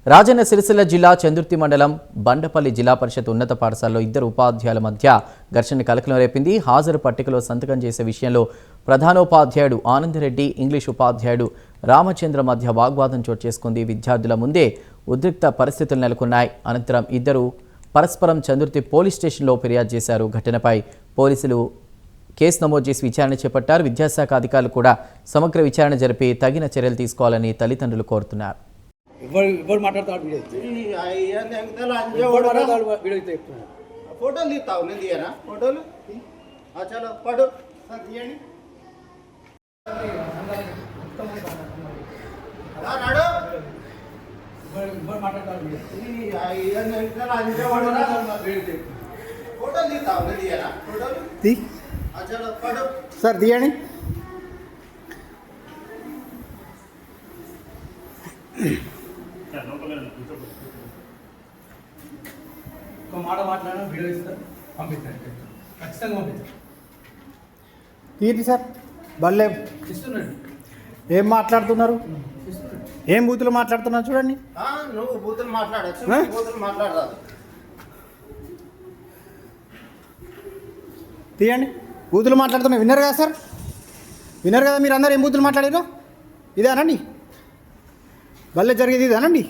రాజన్న సిరిసిల్ల జిల్లా చందుర్తి మండలం బండపల్లి జిల్లా పరిషత్ ఉన్నత పాఠశాలలో ఇద్దరు ఉపాధ్యాయుల మధ్య ఘర్షణ కలకలం రేపింది. హాజరు పట్టికలో సంతకం చేసే విషయంలో ప్రధానోపాధ్యాయుడు ఆనందరెడ్డి, ఇంగ్లీష్ ఉపాధ్యాయుడు రామచంద్ర మధ్య వాగ్వాదం చోటు చేసుకుంది. విద్యార్థుల ముందే ఉద్రిక్త పరిస్థితులు నెలకొన్నాయి. అనంతరం ఇద్దరు పరస్పరం చందుర్తి పోలీస్ స్టేషన్లో ఫిర్యాదు చేశారు. ఘటనపై పోలీసులు కేసు నమోదు చేసి విచారణ చేపట్టారు. విద్యాశాఖ అధికారులు కూడా సమగ్ర విచారణ జరిపి తగిన చర్యలు తీసుకోవాలని తల్లిదండ్రులు కోరుతున్నారు. ఫోటోలు తీస్తావు, నేను తీయనా ఫోటోలు? చలో పడు సార్, తీయండి. ఫోటోలు తీస్తావు, నేను తీయనా ఫోటోలు? చలో పడు సార్, తీయండి. ఒక మాట మాట్లాడినా వీడియో ఇస్తారు, పంపిస్తారు, ఖచ్చితంగా పంపిస్తారు. ఏంటి సార్ బల్లే ఇస్తున్నాడు. ఏం మాట్లాడుతున్నారు? ఏం బూతులు మాట్లాడుతున్నారు చూడండి. నువ్వు బూతులు మాట్లాడచ్చు, బూతులు మాట్లాడరాదు. తీయండి. బూతులు మాట్లాడుతున్నా విన్నారు కదా సార్, విన్నారు కదా మీరు అందరు. ఏం బూతులు మాట్లాడారు? ఇదేనండి బల్లే జరిగేది, ఇదేనండి.